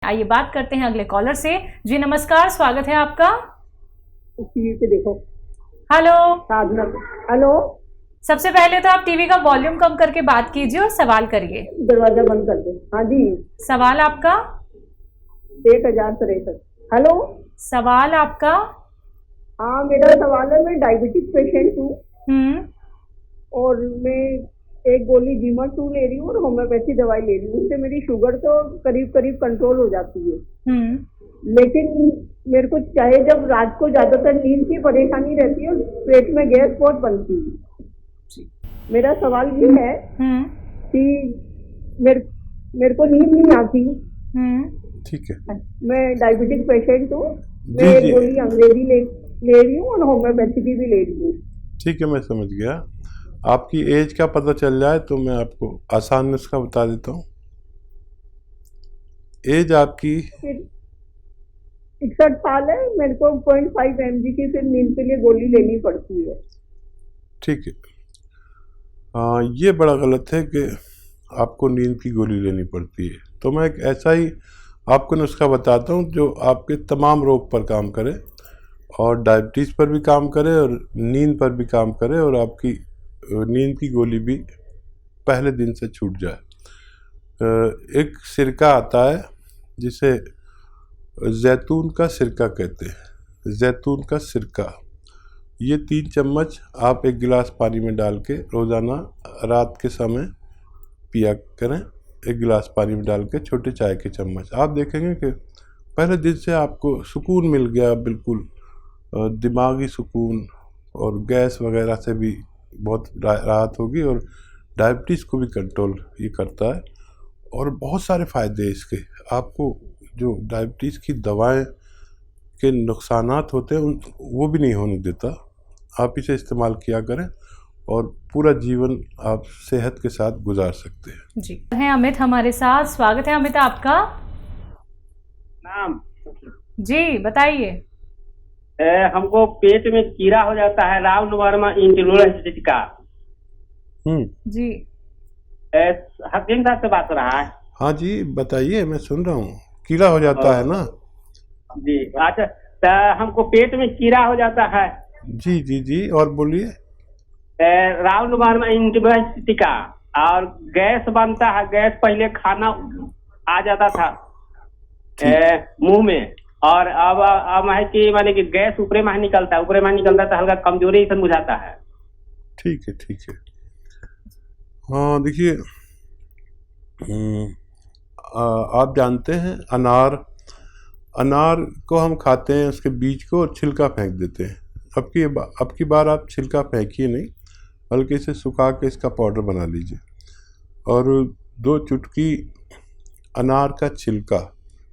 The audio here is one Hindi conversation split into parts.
आइए बात करते हैं अगले कॉलर से। जी नमस्कार, स्वागत है आपका। टीवी पे देखो। हेलो। साधना। हेलो। सबसे पहले तो आप टीवी का वॉल्यूम कम करके बात कीजिए और सवाल करिए। दरवाजा बंद कर दे। हाँ जी। सवाल आपका? 1063। हेलो। सवाल आपका? हाँ, मेरा सवाल है, मैं डायबिटिक पेशेंट हूँ और मैं एक गोली जीमा 2 ले रही हूँ और होम्योपैथी दवाई ले रही हूँ। उससे मेरी शुगर तो करीब करीब कंट्रोल हो जाती है। लेकिन मेरे को चाहे जब रात को ज्यादातर नींद की परेशानी रहती है और पेट में गैस बहुत बनती है। मेरा सवाल ये है कि मेरे को नींद नहीं आती। ठीक है। मैं डायबिटिक पेशेंट हूँ। मैं एक गोली अंग्रेजी ले रही हूँ और होम्योपैथी की भी ले रही हूँ। ठीक है, मैं समझ गया। आपकी एज का पता चल जाए तो मैं आपको आसान नुस्खा बता देता हूँ। एज आपकी 61 साल है। मेरे को 0.5 mg की सिर्फ नींद के लिए गोली लेनी पड़ती है। ठीक है। ये बड़ा गलत है कि आपको नींद की गोली लेनी पड़ती है। तो मैं एक ऐसा ही आपको नुस्खा बताता हूँ जो आपके तमाम रोग पर काम करे और डायबिटीज़ पर भी काम करे और नींद पर भी काम करे और आपकी नींद की गोली भी पहले दिन से छूट जाए। एक सिरका आता है जिसे जैतून का सिरका कहते हैं। जैतून का सिरका, ये 3 चम्मच आप 1 गिलास पानी में डाल के रोज़ाना रात के समय पिया करें। 1 गिलास पानी में डाल के छोटे चाय के चम्मच। आप देखेंगे कि पहले दिन से आपको सुकून मिल गया, बिल्कुल दिमागी सुकून, और गैस वगैरह से भी बहुत राहत होगी और डायबिटीज़ को भी कंट्रोल ये करता है और बहुत सारे फ़ायदे हैं इसके। आपको जो डायबिटीज़ की दवाएं के नुकसानात होते हैं वो भी नहीं होने देता। आप इसे इस्तेमाल किया करें और पूरा जीवन आप सेहत के साथ गुजार सकते हैं। जी हैं अमित हमारे साथ। स्वागत है अमित आपका। नाम जी बताइए। हमको पेट में कीड़ा हो जाता है, रावणवर्मा इंटोलरेंस का। जी हकीम साहब से बात हो रहा है? हाँ जी बताइए, मैं सुन रहा हूँ। कीड़ा हो जाता है ना? जी अच्छा, तो हमको पेट में कीड़ा हो जाता है। जी जी जी, और बोलिए। रावणवर्मा इंटोलरेंस का, और गैस बनता है। गैस पहले खाना आ जाता था मुंह में, और अब है कि माने कि गैस ऊपरे में निकलता है। तो हल्का कमजोरी से बुझाता है। ठीक है ठीक है। हाँ देखिए, आप जानते हैं अनार को हम खाते हैं, उसके बीज को, और छिलका फेंक देते हैं। अब की बार आप छिलका फेंकिए नहीं, बल्कि इसे सुखा के इसका पाउडर बना लीजिए और 2 चुटकी अनार का छिलका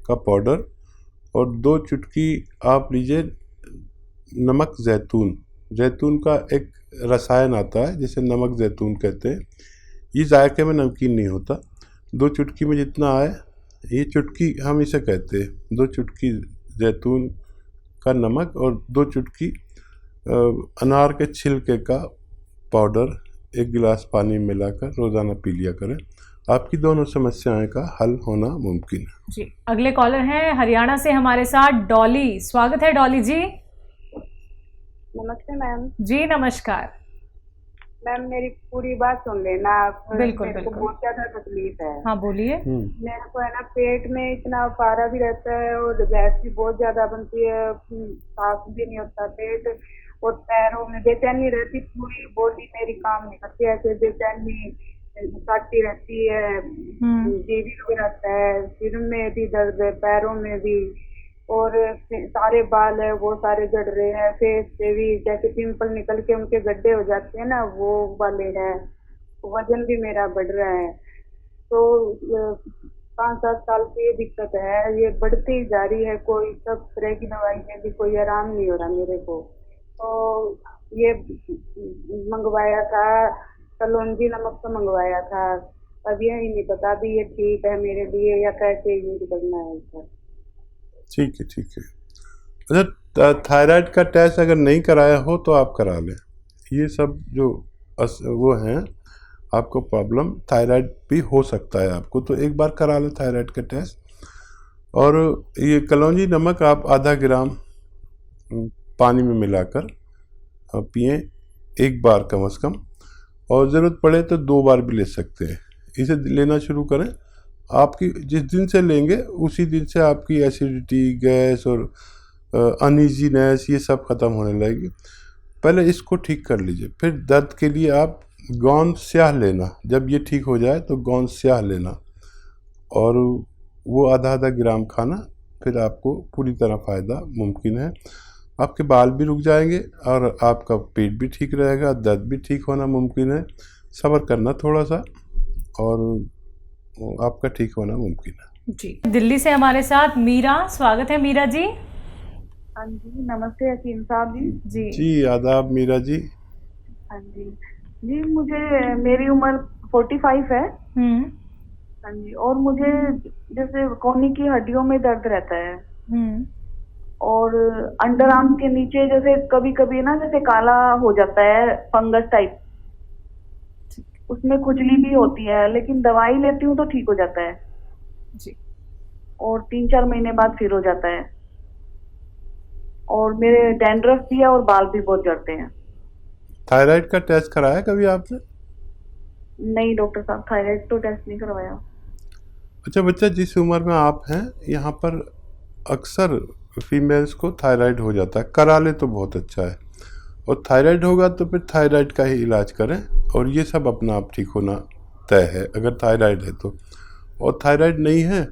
का पाउडर और 2 चुटकी आप लीजिए नमक जैतून का एक रसायन आता है जिसे नमक जैतून कहते हैं। ये जायके में नमकीन नहीं होता। 2 चुटकी में जितना आए, ये चुटकी हम इसे कहते हैं। 2 चुटकी जैतून का नमक और 2 चुटकी अनार के छिलके का पाउडर 1 गिलास पानी में मिलाकर रोज़ाना पी लिया करें। आपकी दोनों समस्याएं का हल होना मुमकिन है। जी अगले कॉलर हैं हरियाणा से हमारे साथ डॉली। स्वागत है डॉली जी। नमस्ते मैम। जी नमस्कार मैम, मेरी पूरी बात सुन लेना। बिल्कुल मेरे को बहुत ज्यादा तकलीफ है। हाँ बोलिए। मेरे को है ना, पेट में इतना पारा भी रहता है और गैस भी बहुत ज्यादा बनती है। साफ भी नहीं होता पेट, और पैरों में बेचैनी रहती। पूरी बॉडी मेरी काम नहीं करती, ऐसे बेचैनी काटती रहती है। जी भी रहता है, सिर में भी दर्द है, पैरों में भी, और सारे बाल है वो सारे झड़ रहे हैं। फेस पे भी जैसे पिंपल निकल के उनके गड्ढे हो जाते हैं ना, वो वाले हैं। वजन भी मेरा बढ़ रहा है। तो 5-7 साल से ये दिक्कत है, ये बढ़ती ही जा रही है। कोई सब तरह की दवाई में भी कोई आराम नहीं हो रहा मेरे को। तो ये मंगवाया था, कलौंजी नमक तो मंगवाया था। अब ये नहीं पता भी ये ठीक है मेरे लिए या कैसे यूज करना है इसका। ठीक है ठीक है। अच्छा, थायराइड का टेस्ट अगर नहीं कराया हो तो आप करा लें। ये सब जो वो हैं, आपको प्रॉब्लम थायराइड भी हो सकता है आपको, तो एक बार करा लें थायराइड का टेस्ट। और ये कलौंजी नमक आप आधा ग्राम पानी में मिलाकर पिएं एक बार कम से कम, और ज़रूरत पड़े तो 2 बार भी ले सकते हैं। इसे लेना शुरू करें। आपकी जिस दिन से लेंगे उसी दिन से आपकी एसिडिटी, गैस और अनईजीनेस ये सब ख़त्म होने लगेगी। पहले इसको ठीक कर लीजिए, फिर दर्द के लिए आप गोंद स्याह लेना। जब ये ठीक हो जाए तो गोंद स्याह लेना और वो आधा आधा ग्राम खाना, फिर आपको पूरी तरह फ़ायदा मुमकिन है। आपके बाल भी रुक जाएंगे और आपका पेट भी ठीक रहेगा, दर्द भी ठीक होना मुमकिन है। सब्र करना थोड़ा सा और आपका ठीक होना मुमकिन है। जी, दिल्ली से हमारे साथ मीरा, स्वागत है मीरा जी। हाँ जी, नमस्ते हकीम साहब जी। जी आदाब मीरा जी। हाँ जी जी, मेरी उम्र 45 है। हाँ जी, और मुझे जैसे कोहनी की हड्डियों में दर्द रहता है और अंडर आर्म के नीचे जैसे कभी कभी ना जैसे काला हो जाता है, फंगस टाइप, उसमें खुजली भी होती है, लेकिन दवाई लेती हूँ तो ठीक हो जाता है जी। और 3-4 महीने बाद फिर हो जाता है। और मेरे डैंड्रफ भी है और बाल भी बहुत झड़ते हैं। थायराइड का टेस्ट कराया कभी आपने? नहीं डॉक्टर साहब, थायराइड तो टेस्ट नहीं करवाया। अच्छा बच्चा, जिस उम्र में आप हैं यहाँ पर अक्सर फीमेल्स को थायराइड हो जाता है। करा ले तो बहुत अच्छा है, और थायराइड होगा तो फिर थायराइड का ही इलाज करें, और ये सब अपना आप ठीक होना तय है अगर थायराइड है तो। और थायराइड नहीं है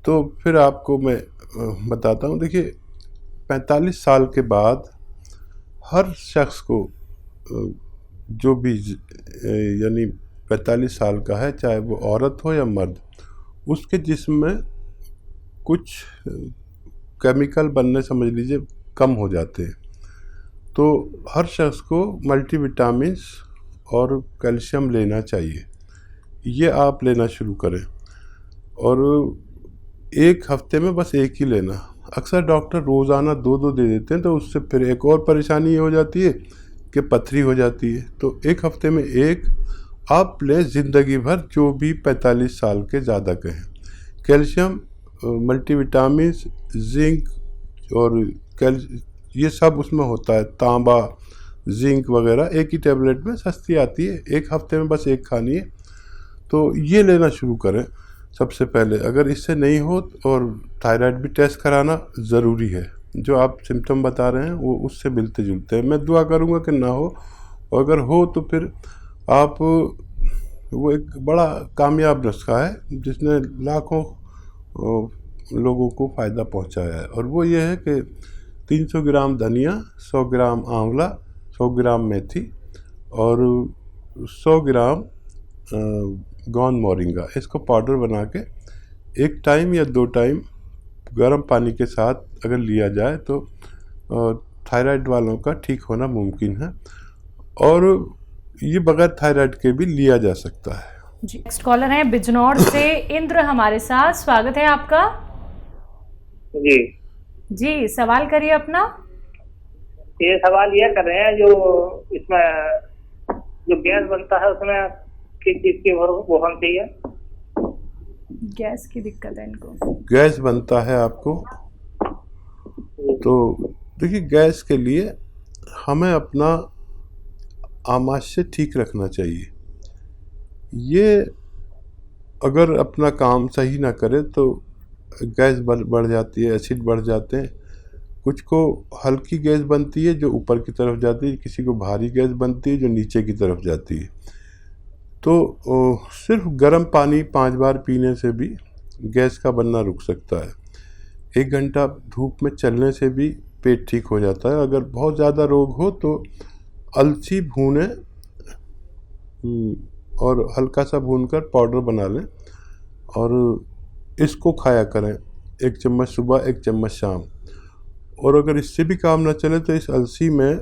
तो फिर आपको मैं बताता हूँ। देखिए 45 साल के बाद हर शख्स को जो भी यानी 45 साल का है, चाहे वो औरत हो या मर्द, उसके जिस्म में कुछ केमिकल बनने समझ लीजिए कम हो जाते हैं। तो हर शख्स को मल्टीविटामिन्स और कैल्शियम लेना चाहिए। ये आप लेना शुरू करें, और एक हफ्ते में बस एक ही लेना। अक्सर डॉक्टर रोज़ाना 2-2 दे देते हैं, तो उससे फिर एक और परेशानी ये हो जाती है कि पथरी हो जाती है। तो एक हफ्ते में एक आप लें, ज़िंदगी भर, जो भी 45 साल के ज़्यादा के हैं। कैल्शियम, मल्टीविटामिन्स, जिंक और ये सब उसमें होता है, तांबा, जिंक वगैरह एक ही टैबलेट में सस्ती आती है। एक हफ्ते में बस एक खानी है, तो ये लेना शुरू करें सबसे पहले। अगर इससे नहीं हो, और थायराइड भी टेस्ट कराना ज़रूरी है। जो आप सिम्टम बता रहे हैं वो उससे मिलते जुलते हैं। मैं दुआ करूँगा कि ना हो, और अगर हो तो फिर आप, वो एक बड़ा कामयाब नुस्खा है जिसने लाखों लोगों को फ़ायदा पहुंचाया है, और वो ये है कि 300 ग्राम धनिया, 100 ग्राम आंवला, 100 ग्राम मेथी और 100 ग्राम गोंद मोरिंगा, इसको पाउडर बना के 1 टाइम या 2 टाइम गर्म पानी के साथ अगर लिया जाए तो थायराइड वालों का ठीक होना मुमकिन है, और ये बगैर थायराइड के भी लिया जा सकता है। जी, नेक्स्ट कॉलर हैं बिजनौर से इंद्र हमारे साथ, स्वागत है आपका। जी जी, सवाल करिए अपना। ये सवाल ये कर रहे हैं, जो इसमें जो गैस बनता है उसमें किस चीज की वो हम चाहिए? गैस की दिक्कत है इनको। गैस बनता है आपको, तो देखिए गैस के लिए हमें अपना आमाशय ठीक रखना चाहिए। ये अगर अपना काम सही ना करे तो गैस बढ़ जाती है, एसिड बढ़ जाते हैं। कुछ को हल्की गैस बनती है जो ऊपर की तरफ जाती है, किसी को भारी गैस बनती है जो नीचे की तरफ जाती है। तो सिर्फ गर्म पानी 5 बार पीने से भी गैस का बनना रुक सकता है। 1 घंटा धूप में चलने से भी पेट ठीक हो जाता है। अगर बहुत ज़्यादा रोग हो तो अलसी भूनें और हल्का सा भूनकर पाउडर बना लें और इसको खाया करें, 1 चम्मच सुबह 1 चम्मच शाम। और अगर इससे भी काम ना चले तो इस अलसी में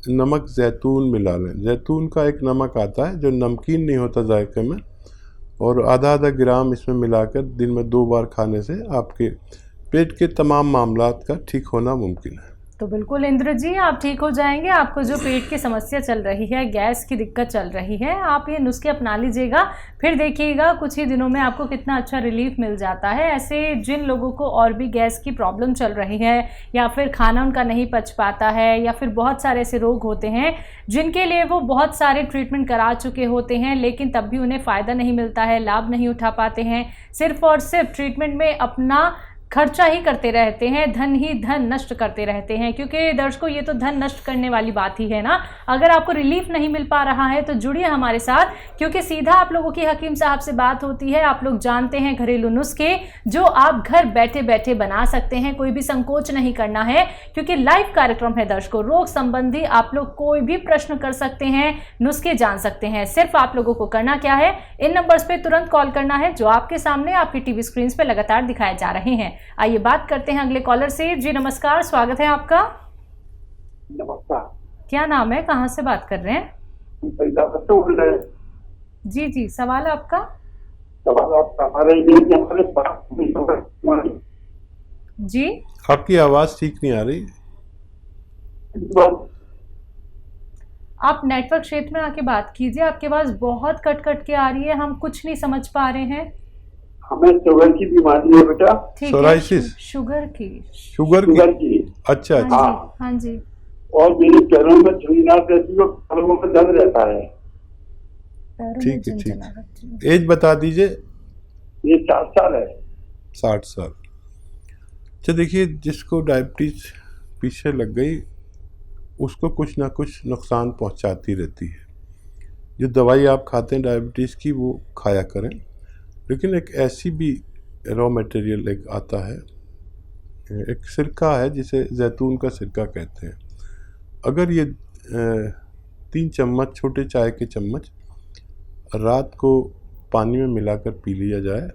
नमक जैतून मिला लें। जैतून का एक नमक आता है जो नमकीन नहीं होता जायके में, और आधा ग्राम इसमें मिलाकर दिन में 2 बार खाने से आपके पेट के तमाम मामलात का ठीक होना मुमकिन है। तो बिल्कुल इंद्र जी, आप ठीक हो जाएंगे। आपको जो पेट की समस्या चल रही है, गैस की दिक्कत चल रही है, आप ये नुस्खे अपना लीजिएगा, फिर देखिएगा कुछ ही दिनों में आपको कितना अच्छा रिलीफ मिल जाता है। ऐसे जिन लोगों को और भी गैस की प्रॉब्लम चल रही है, या फिर खाना उनका नहीं पच पाता है, या फिर बहुत सारे ऐसे रोग होते हैं जिनके लिए वो बहुत सारे ट्रीटमेंट करा चुके होते हैं, लेकिन तब भी उन्हें फ़ायदा नहीं मिलता है, लाभ नहीं उठा पाते हैं, सिर्फ और सिर्फ ट्रीटमेंट में अपना खर्चा ही करते रहते हैं, धन ही धन नष्ट करते रहते हैं। क्योंकि दर्शकों, ये तो धन नष्ट करने वाली बात ही है ना। अगर आपको रिलीफ नहीं मिल पा रहा है तो जुड़िए हमारे साथ, क्योंकि सीधा आप लोगों की हकीम साहब से बात होती है। आप लोग जानते हैं घरेलू नुस्खे जो आप घर बैठे बैठे बना सकते हैं। कोई भी संकोच नहीं करना है, क्योंकि लाइव कार्यक्रम है दर्शकों। रोग संबंधी आप लोग कोई भी प्रश्न कर सकते हैं, नुस्खे जान सकते हैं। सिर्फ आप लोगों को करना क्या है, इन नंबर्स पे तुरंत कॉल करना है जो आपके सामने आपकी टीवी स्क्रीन पे लगातार दिखाए जा रहे हैं। आइए बात करते हैं अगले कॉलर से। जी नमस्कार, स्वागत है आपका। नमस्कार। क्या नाम है, कहाँ से बात कर रहे हैं? जी जी, सवाल आपका। जी, आपकी आवाज़ ठीक नहीं आ रही। आप नेटवर्क क्षेत्र में आके बात कीजिए, आपकी आवाज़ बहुत कट कट के आ रही है, हम कुछ नहीं समझ पा रहे हैं। हमें शुगर की बीमारी है बेटा। ठीक है, सोराइसिस? शुगर की। शुगर की? अच्छा अच्छा। हाँ, हाँ जी। और मेरे पैरों में झुंझुनाहट रहती है, पैरों में दर्द रहता है। ठीक है, ठीक। एज बता दीजिए। ये 4 साल है। 60 साल। अच्छा, देखिए, जिसको डायबिटीज पीछे लग गई उसको कुछ ना कुछ नुकसान पहुंचाती रहती है। जो दवाई आप खाते हैं डायबिटीज़ की, वो खाया करें, लेकिन एक ऐसी भी रॉ मटेरियल एक आता है, एक सिरका है जिसे जैतून का सिरका कहते हैं। अगर ये 3 चम्मच, छोटे चाय के चम्मच, रात को पानी में मिलाकर पी लिया जाए,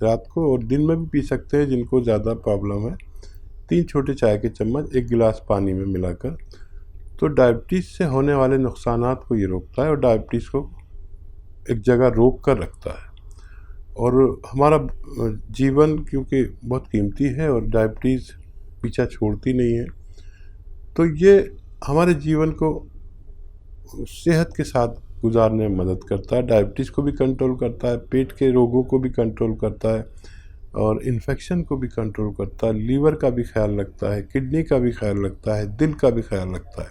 रात को, और दिन में भी पी सकते हैं जिनको ज़्यादा प्रॉब्लम है। 3 छोटे चाय के चम्मच 1 गिलास पानी में मिलाकर, तो डायबिटीज़ से होने वाले नुकसानात को ये रोकता है और डायबिटीज़ को एक जगह रोक कर रखता है। और हमारा जीवन क्योंकि बहुत कीमती है और डायबिटीज़ पीछा छोड़ती नहीं है, तो ये हमारे जीवन को सेहत के साथ गुजारने में मदद करता है। डायबिटीज़ को भी कंट्रोल करता है, पेट के रोगों को भी कंट्रोल करता है, और इन्फेक्शन को भी कंट्रोल करता है, लीवर का भी ख्याल रखता है, किडनी का भी ख्याल रखता है, दिल का भी ख्याल रखता है।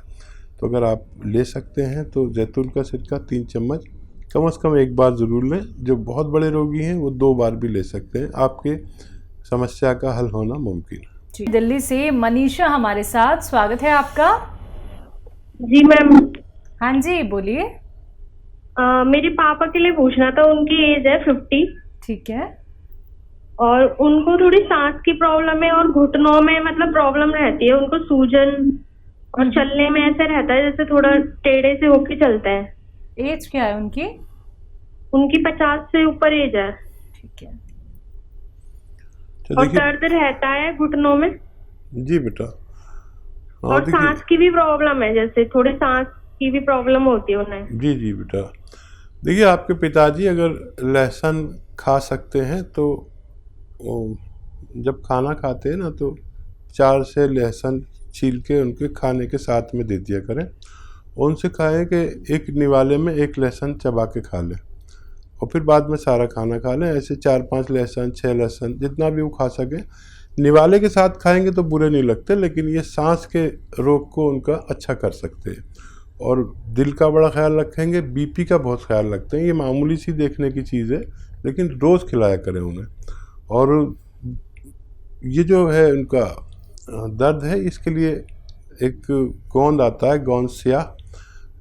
तो अगर आप ले सकते हैं तो जैतून का सिरका 3 चम्मच कम से कम एक बार ज़रूर लें। जो बहुत बड़े रोगी हैं वो 2 बार भी ले सकते हैं, आपके समस्या का हल होना मुमकिन है। दिल्ली से मनीषा हमारे साथ, स्वागत है आपका। जी मैम। हाँ जी, बोलिए। मेरे पापा के लिए पूछना था, उनकी एज है 50। ठीक है। और उनको थोड़ी सांस की प्रॉब्लम है और घुटनों में मतलब प्रॉब्लम रहती है, उनको सूजन, और चलने में ऐसे रहता है जैसे थोड़ा टेढ़े से होके चलते हैं। एज क्या है उनकी? उनकी 50 से ऊपर एज है। ठीक है। तो और दर्द रहता है घुटनों में। जी बेटा। और सांस की भी प्रॉब्लम है, जैसे थोड़ी सांस की भी प्रॉब्लम होती है उन्हें। जी जी बेटा, देखिए, आपके पिताजी अगर लहसुन खा सकते हैं तो जब खाना खाते हैं ना, तो 4 से लहसुन छील के उनके खाने के साथ में दे दिया करें। उनसे खाएं कि एक निवाले में 1 लहसुन चबा के खा लें और फिर बाद में सारा खाना खा लें। ऐसे 4-5 लहसुन, 6 लहसुन, जितना भी वो खा सकें। निवाले के साथ खाएंगे तो बुरे नहीं लगते, लेकिन ये सांस के रोग को उनका अच्छा कर सकते हैं। और दिल का बड़ा ख्याल रखेंगे, बीपी का बहुत ख्याल रखते हैं। ये मामूली सी देखने की चीज़ है, लेकिन रोज़ खिलाया करें उन्हें। और ये जो है उनका दर्द है, इसके लिए एक गोंद आता है, गोंद स्याह,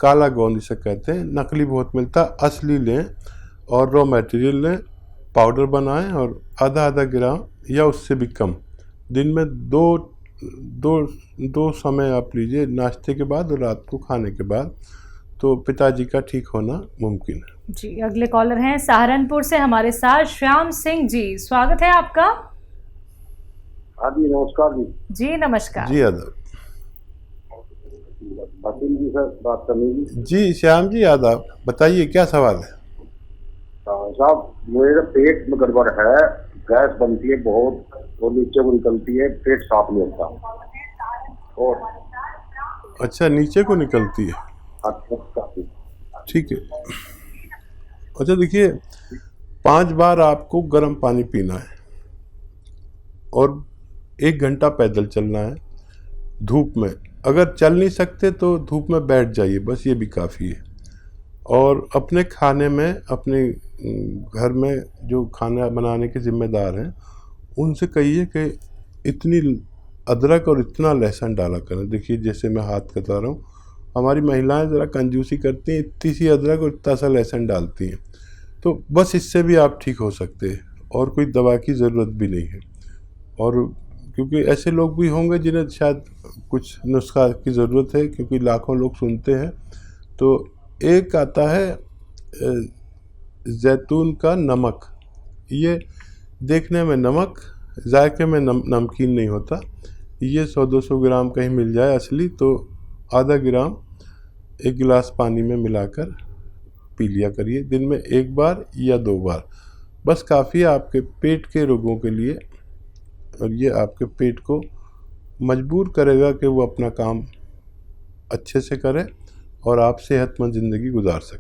काला गोंद इसे कहते हैं, नकली बहुत मिलता है, असली लें और रॉ मटेरियल लें, पाउडर बनाएं और आधा ग्राम या उससे भी कम दिन में दो समय आप लीजिए, नाश्ते के बाद और रात को खाने के बाद, तो पिताजी का ठीक होना मुमकिन है। जी, अगले कॉलर हैं सहारनपुर से हमारे साथ श्याम सिंह जी, स्वागत है आपका। हाँ जी, नमस्कार जी। जी नमस्कार। जी आदाब। जी सर बात करनी जी। जी श्याम जी आदाब, बताइए क्या सवाल है? साहब, मेरे पेट में गड़बड़ है, गैस बनती है बहुत और नीचे को निकलती है, पेट साफ नहीं होता। और अच्छा, नीचे को निकलती है। काफी। ठीक है। अच्छा देखिए, 5 बार आपको गर्म पानी पीना है और 1 घंटा पैदल चलना है धूप में। अगर चल नहीं सकते तो धूप में बैठ जाइए, बस ये भी काफ़ी है। और अपने खाने में, अपने घर में जो खाना बनाने के ज़िम्मेदार हैं उनसे कहिए कि इतनी अदरक और इतना लहसुन डाला करें। देखिए जैसे मैं हाथ कटा रहा हूँ, हमारी महिलाएं ज़रा कंजूसी करती हैं, इतनी सी अदरक और इतना सा लहसुन डालती हैं। तो बस इससे भी आप ठीक हो सकते हैं और कोई दवा की ज़रूरत भी नहीं है। और क्योंकि ऐसे लोग भी होंगे जिन्हें शायद कुछ नुस्खा की ज़रूरत है, क्योंकि लाखों लोग सुनते हैं। तो एक आता है जैतून का नमक। ये देखने में नमक, जायके में नमकीन नहीं होता। ये 100-200 ग्राम कहीं मिल जाए असली तो आधा ग्राम 1 गिलास पानी में मिलाकर पी लिया करिए, दिन में 1 बार या 2 बार, बस काफ़ी है आपके पेट के रोगों के लिए। और ये आपके पेट को मजबूर करेगा कि वो अपना काम अच्छे से करे और आप सेहतमंद ज़िंदगी गुजार सकें।